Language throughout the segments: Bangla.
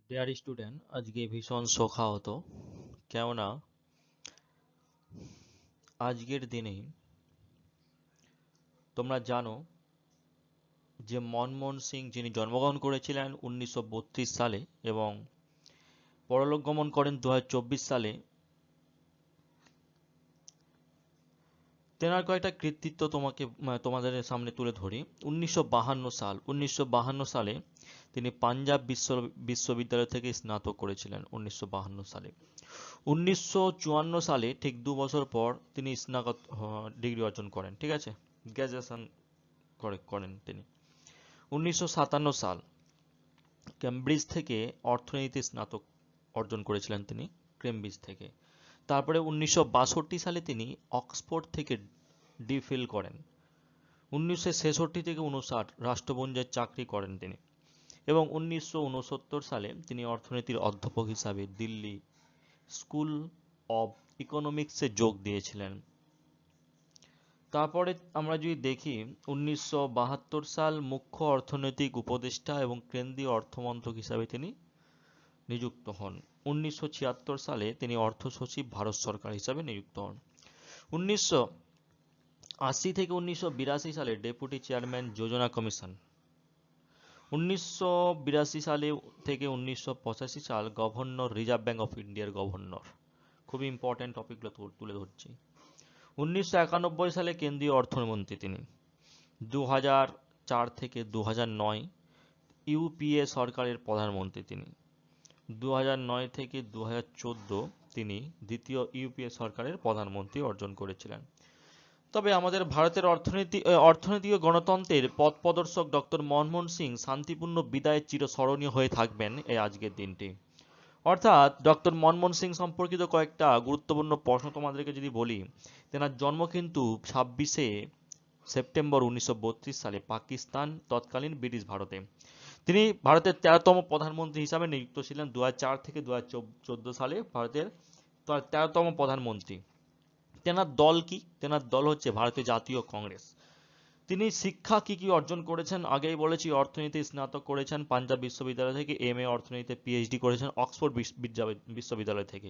ডিয়ার স্টুডেন্ট, আজকে ভীষণ শোকাহত। কেননা আজকের দিনে তোমরা জানো যে মনমোহন সিং যিনি জন্মগ্রহণ করেছিলেন 1932 সালে এবং পরলোক গমন করেন 2024 সালে। তেনার কয়েকটা কৃতিত্ব তোমাদের সামনে তুলে ধরি। 1952 সালে তিনি পাঞ্জাব বিশ্ববিদ্যালয় থেকে স্নাতক করেছিলেন 1952 সালে। 1954 সালে ঠিক 2 বছর পর তিনি স্নাতক ডিগ্রি অর্জন করেন, ঠিক আছে, গ্র্যাজুয়েশন করেন তিনি। 1957 সাল কেমব্রিজ থেকে অর্থনীতি স্নাতক অর্জন করেছিলেন তিনি, কেমব্রিজ থেকে। তারপরে 1962 সালে তিনি অক্সফোর্ড থেকে ডিফিল করেন। 1966 থেকে 59 রাষ্ট্রপুঞ্জের চাকরি করেন তিনি এবং 1969 সালে তিনি অর্থনীতির অধ্যাপক হিসাবে দিল্লি স্কুল অব ইকোনমিক্সে যোগ দিয়েছিলেন। তারপরে আমরা যদি দেখি 1972 সাল মুখ্য অর্থনৈতিক উপদেষ্টা এবং কেন্দ্রীয় অর্থমন্ত্রক হিসাবে তিনি নিযুক্ত হন। 1976 সালে তিনি অর্থ সচিব ভারত সরকার হিসাবে নিযুক্ত হন। 1980 থেকে 1982 সালে ডেপুটি চেয়ারম্যান যোজনা কমিশন। 1982 সালে থেকে 1985 সাল গভর্নর রিজার্ভ ব্যাঙ্ক অফ ইন্ডিয়ার গভর্নর। খুবই ইম্পর্টেন্ট টপিকগুলো তুলে ধরছি। 1991 সালে কেন্দ্রীয় অর্থমন্ত্রী তিনি। 2004 থেকে 2009 ইউপিএ সরকারের প্রধানমন্ত্রী তিনি। 2009 থেকে 2014 তিনি দ্বিতীয় ইউপিএ সরকারের প্রধানমন্ত্রী অর্জন করেছিলেন। তবে আমাদের ভারতের অর্থনীতি ও গণতন্ত্রের পথ প্রদর্শক ডক্টর মনমোহন সিং শান্তিপূর্ণ বিদায়ের চিরস্মরণীয় হয়ে থাকবেন এই আজকের দিনটি। অর্থাৎ ডক্টর মনমোহন সিং সম্পর্কিত কয়েকটা গুরুত্বপূর্ণ প্রশ্ন তোমাদেরকে যদি বলি, তেনার জন্ম কিন্তু 26শে সেপ্টেম্বর 1932 সালে পাকিস্তান তৎকালীন ব্রিটিশ ভারতে। তিনি ভারতের 13তম প্রধানমন্ত্রী হিসাবে নিযুক্ত ছিলেন 2004 থেকে 2014 সালে ভারতের 13তম প্রধানমন্ত্রী। তেনার দল কি? তেনার দল হচ্ছে ভারতীয় জাতীয় কংগ্রেস। তিনি শিক্ষা কি কি অর্জন করেছেন আগেই বলেছি। অর্থনীতি স্নাতক করেছেন পাঞ্জাব বিশ্ববিদ্যালয় থেকে, এমএ অর্থনীতিতে পিএইচডি করেছেন অক্সফোর্ড বিশ্ববিদ্যালয় থেকে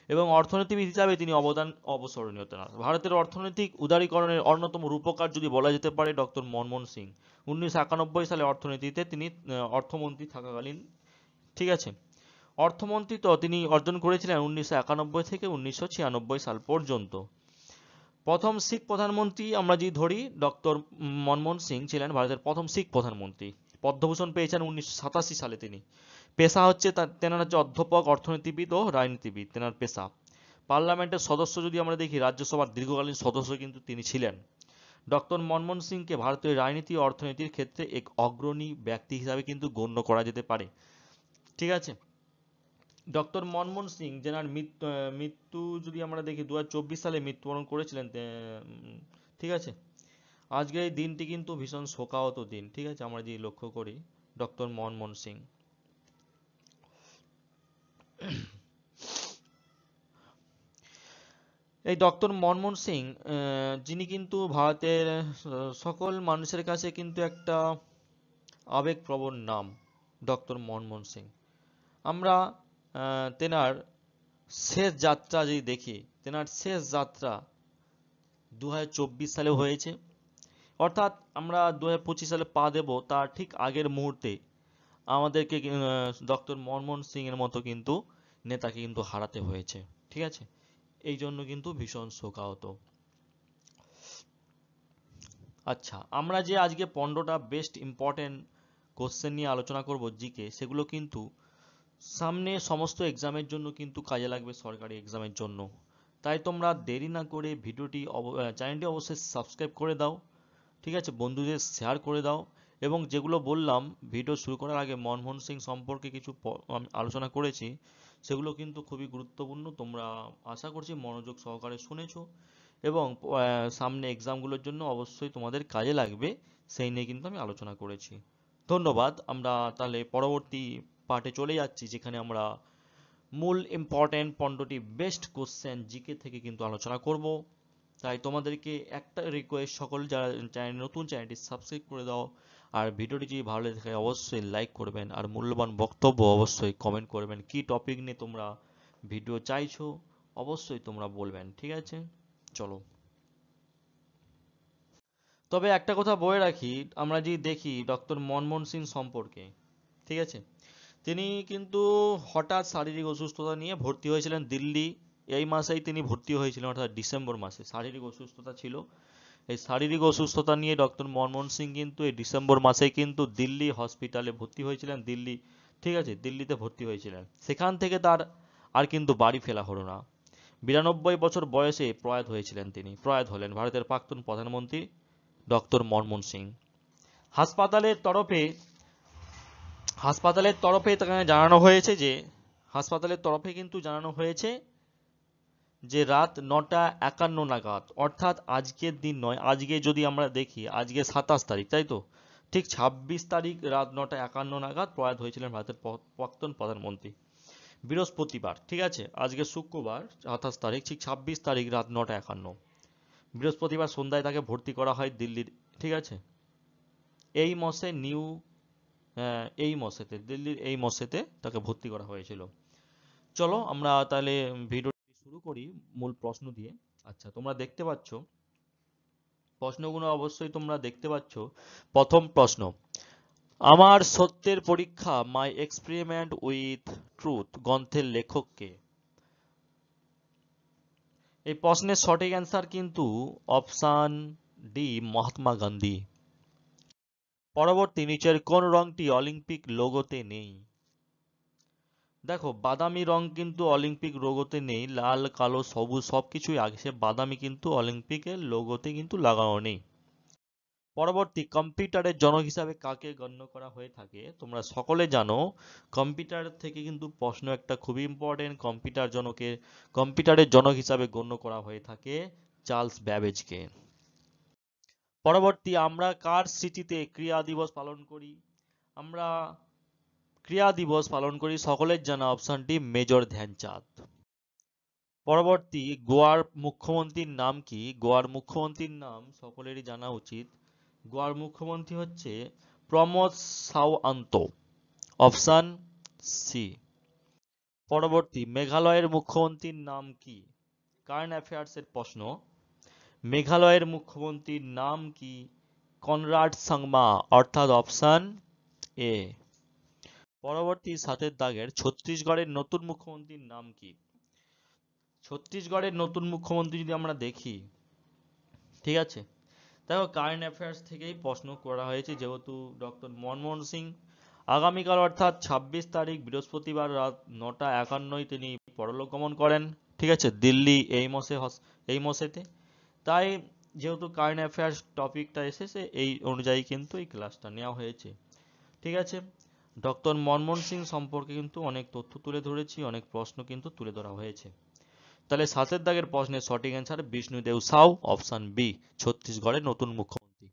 এবং অর্থনীতিবিদ হিসাবে তিনি অবদান অবস্মরণীয়। তেনার ভারতের অর্থনৈতিক উদারীকরণের অন্যতম রূপকার যদি বলা যেতে পারে ডক্টর মনমোহন সিং। 1991 সালে অর্থনীতিতে তিনি অর্থমন্ত্রী থাকাকালীন, ঠিক আছে, অর্থমন্ত্রী তো তিনি অর্জন করেছিলেন 1991 থেকে 1996 সাল পর্যন্ত। প্রথম শিখ প্রধানমন্ত্রী আমরা যদি ধরি, ডক্টর মনমোহন সিং ছিলেন ভারতের প্রথম শিখ প্রধানমন্ত্রী। পদ্মভূষণ পেয়েছেন 1987 সালে তিনি। পেশা হচ্ছে তেনার হচ্ছে অধ্যাপক, অর্থনীতিবিদ ও রাজনীতিবিদ তেনার পেশা। পার্লামেন্টের সদস্য যদি আমরা দেখি, রাজ্যসভার দীর্ঘকালীন সদস্য কিন্তু তিনি ছিলেন। ডক্টর মনমোহন সিংকে ভারতের রাজনীতি ও অর্থনীতির ক্ষেত্রে এক অগ্রণী ব্যক্তি হিসাবে কিন্তু গণ্য করা যেতে পারে, ঠিক আছে। ডক্টর মনমোহন সিং যেনার মৃত্যু যদি আমরা দেখি 2024 সালে মৃত্যুবরণ করেছিলেন, ঠিক আছে। আজকের এই দিনটি কিন্তু ভীষণ শোকাহত দিন, ঠিক আছে, আমরা যদি লক্ষ্য করি ডক্টর মনমোহন সিং। এই ডক্টর মনমোহন সিং যিনি কিন্তু ভারতের সকল মানুষের কাছে কিন্তু একটা আবেগপ্রবণ নাম, ডক্টর মনমোহন সিং। আমরা তেনার শেষ যাত্রা যদি দেখি, তেনার শেষ যাত্রা 2024 সালে হয়েছে। অর্থাৎ আমরা 2025 সালে পা দেব তার ঠিক আগের মুহূর্তে আমাদেরকে ডক্টর মনমোহন সিং এর মতো কিন্তু নেতাকে কিন্তু হারাতে হয়েছে, ঠিক আছে। এই জন্য কিন্তু ভীষণ শোকাহত। আচ্ছা, আমরা যে আজকে 15টা বেস্ট ইম্পর্টেন্ট কোশ্চেন নিয়ে আলোচনা করব জিকে, সেগুলো কিন্তু সামনে সমস্ত এক্সামের জন্য কিন্তু কাজে লাগবে, সরকারি এক্সামের জন্য। তাই তোমরা দেরি না করে চ্যানেলটি অবশ্যই সাবস্ক্রাইব করে দাও, ঠিক আছে, বন্ধুদের শেয়ার করে দাও। এবং যেগুলো বললাম ভিডিও শুরু করার আগে, মনমোহন সিং সম্পর্কে কিছু আমি আলোচনা করেছি, সেগুলো কিন্তু খুবই গুরুত্বপূর্ণ। তোমরা আশা করছি মনোযোগ সহকারে শুনেছো এবং সামনে এক্সামগুলোর জন্য অবশ্যই তোমাদের কাজে লাগবে, সেই নিয়ে কিন্তু আমি আলোচনা করেছি। ধন্যবাদ। আমরা তাহলে পরবর্তী পার্টে চলে যাচ্ছি, যেখানে আমরা মূল ইম্পর্টেন্ট 15টি বেস্ট কোশ্চেন জিকে থেকে কিন্তু আলোচনা করব। তাই তোমাদেরকে একটা রিকোয়েস্ট, সকল যারা নতুন চ্যানেলটি সাবস্ক্রাইব করে দাও আর ভিডিওটি যদি ভালো লেগে থাকে অবশ্যই লাইক করবেন, আর মূল্যবান বক্তব্য অবশ্যই কমেন্ট করবেন। কি টপিক নিয়ে তোমরা ভিডিও চাইছো অবশ্যই তোমরা বলবেন, ঠিক আছে? চলো, তবে একটা কথা বলে রাখি, আমরা যদি দেখি ডক্টর মনমোহন সিং সম্পর্কে, ঠিক আছে, তিনি কিন্তু হঠাৎ শারীরিক অসুস্থতা নিয়ে ভর্তি হয়েছিলেন দিল্লি। এই মাসেই তিনি ভর্তি হয়েছিলেন, অর্থাৎ ডিসেম্বর মাসে শারীরিক অসুস্থতা ছিল। এই শারীরিক অসুস্থতা নিয়ে ডক্টর মনমোহন সিং কিন্তু এই ডিসেম্বর মাসে কিন্তু দিল্লি হসপিটালে ভর্তি হয়েছিলেন, দিল্লি, ঠিক আছে, দিল্লিতে ভর্তি হয়েছিলেন। সেখান থেকে তার আর কিন্তু বাড়ি ফেরা হলো না। 92 বছর বয়সে প্রয়াত হলেন ভারতের প্রাক্তন প্রধানমন্ত্রী ডক্টর মনমোহন সিং। হাসপাতালের তরফে হাসপাতালের তরফে তাকে জানানো হয়েছে যে হাসপাতালের তরফে কিন্তু জানানো হয়েছে যে রাত 9:51 নাগাদ, অর্থাৎ আজকের দিন নয়, আজকে যদি আমরা দেখি আজকে 27 তারিখ, তাই তো, ঠিক 26 তারিখ রাত 9:51 নাগাদ প্রয়াত হয়েছিলেন ভারতের প্রাক্তন প্রধানমন্ত্রী। বৃহস্পতিবার, ঠিক আছে, আজকে শুক্রবার 28 তারিখ, ঠিক 26 তারিখ রাত 9:51 বৃহস্পতিবার সন্ধ্যায় তাকে ভর্তি করা হয় দিল্লির, ঠিক আছে, এই মসে নিউ এই মসেতে, দিল্লির এই মসেতে তাকে ভর্তি করা হয়েছিল। চলো আমরা তাহলে ভিডিওটি শুরু করি মূল প্রশ্ন দিয়ে। আচ্ছা, তোমরা দেখতে পাচ্ছ প্রশ্নগুলো, অবশ্যই তোমরা দেখতে পাচ্ছ। প্রথম প্রশ্ন, আমার সত্যের পরীক্ষা মাই এক্সপেরিমেন্ট উইথ ট্রুথ গ্রন্থের লেখক কে? এই প্রশ্নের সঠিক অ্যান্সার কিন্তু অপশান ডি, মহাত্মা গান্ধী। পরবর্তী, নিচের কোন রংটি অলিম্পিক লোগোতে নেই? দেখো, বাদামি রং কিন্তু অলিম্পিক লোগোতে নেই, লাল কালো সবুজ সবকিছুই আছে, বাদামি কিন্তু অলিম্পিকের লোগোতে কিন্তু লাগানো নেই। পরবর্তী, কম্পিউটারের জনক হিসাবে কাকে গণ্য করা হয়ে থাকে? তোমরা সকলে জানো কম্পিউটার থেকে কিন্তু প্রশ্ন একটা খুবই ইম্পর্টেন্ট, কম্পিউটারের জনক হিসাবে গণ্য করা হয়ে থাকে চার্লস ব্যাবেজকে। পরবর্তী, আমরা কার স্মৃতিতে ক্রিয়া দিবস পালন করি? আমরা ক্রিয়া দিবস পালন করি সকলের জানা অপশনটি মেজর ধ্যানচাঁদ। পরবর্তী, গোয়ার মুখ্যমন্ত্রীর নাম কি? গোয়ার মুখ্যমন্ত্রীর নাম সকলেরই জানা উচিত। গোয়ার মুখ্যমন্ত্রী হচ্ছে প্রমোদ সাওয়ান্ত, অপশন সি। পরবর্তী, মেঘালয়ের মুখ্যমন্ত্রীর নাম কি? কারেন্ট অ্যাফেয়ার্স এর প্রশ্ন। মেঘালয়ের মুখ্যমন্ত্রীর নাম কি? কনরাড সাংমা, অর্থাৎ অপশন এ। পরবর্তী, 7 দাগের ছত্তিশগড়ের নতুন মুখ্যমন্ত্রীর নাম কি? ছত্তিশগড়ের নতুন মুখ্যমন্ত্রী যদি আমরা দেখি, ঠিক আছে, দেখো কারেন্ট অ্যাফেয়ার্স থেকেই প্রশ্ন করা হয়েছে, যেহেতু ডক্টর মনমোহন সিং আগামীকাল অর্থাৎ 26 তারিখ বৃহস্পতিবার রাত 9:51 তিনি পরলোক গমন করেন, ঠিক আছে, দিল্লি এই মসেতে। তাই যেহেতু কারেন্ট অ্যাফেয়ার্স টপিকটা এসেছে, এই অনুযায়ী কিন্তু এই ক্লাসটা নেওয়া হয়েছে, ঠিক আছে। ডক্টর মনমোহন সিং সম্পর্কে কিন্তু অনেক তথ্য তুলে ধরেছি, অনেক প্রশ্ন কিন্তু তুলে ধরা হয়েছে। তাহলে 7 দাগের প্রশ্নের সঠিক answer Vishnudev Sau, option B, ছত্তিশগড়ের নতুন মুখ্যমন্ত্রী।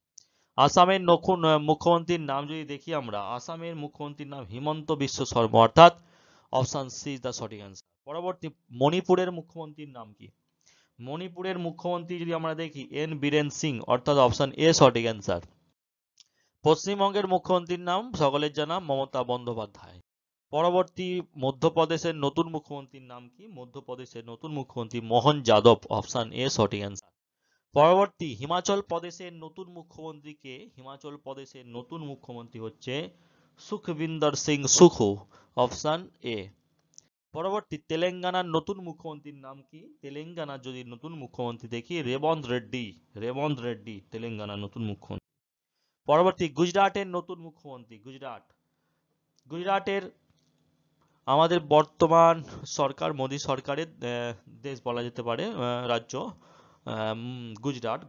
আসামের নতুন মুখ্যমন্ত্রীর নাম যদি দেখি আমরা, আসামের মুখ্যমন্ত্রীর নাম হিমন্ত বিশ্ব শর্মা, অর্থাৎ অপশন সি ইজ দ্য সঠিক অ্যান্সার। পরবর্তী, মণিপুরের মুখ্যমন্ত্রীর নাম কি? মণিপুরের মুখ্যমন্ত্রী যদি আমরা দেখি এন বীরেন সিং, অর্থাৎ অপশন এ সঠিক অ্যান্সার। পশ্চিমবঙ্গের মুখ্যমন্ত্রীর নাম সকলের জানা মমতা বন্দ্যোপাধ্যায়। পরবর্তী, মধ্যপ্রদেশের নতুন মুখ্যমন্ত্রীর নাম কি? মধ্যপ্রদেশের নতুন মুখ্যমন্ত্রী মোহন যাদব, অপশন এ সঠিক অ্যান্সার। পরবর্তী, হিমাচল প্রদেশের নতুন মুখ্যমন্ত্রী কে? হিমাচল প্রদেশের নতুন মুখ্যমন্ত্রী হচ্ছে সুখবিন্দর সিং সুখু, অপশন এ। পরবর্তী, তেলেঙ্গানার নতুন মুখ্যমন্ত্রীর নাম কি? তেলেঙ্গানার যদি নতুন মুখ্যমন্ত্রী দেখি রেবন্ত রেড্ডি তেলেঙ্গানার নতুন মুখ্যমন্ত্রী। পরবর্তী, গুজরাটের নতুন মুখ্যমন্ত্রী, গুজরাটের আমাদের বর্তমান সরকার মোদী সরকারের দেশ বলা যেতে পারে, রাজ্য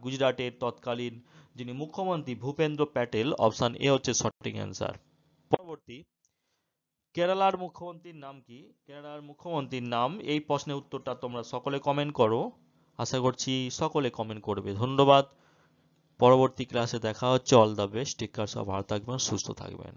গুজরাটের তৎকালীন যিনি মুখ্যমন্ত্রী ভূপেন্দ্র প্যাটেল, অপশন এ হচ্ছে সঠিক অ্যান্সার। পরবর্তী, কেরালার মুখ্যমন্ত্রীর নাম কি? কেরালার মুখ্যমন্ত্রীর নাম, এই প্রশ্নের উত্তরটা তোমরা সকলে কমেন্ট করো, আশা করছি সকলে কমেন্ট করবে। ধন্যবাদ। পরবর্তী ক্লাসে দেখা হচ্ছে। All the best. Take care, সব ভালো থাকবেন, সুস্থ থাকবেন।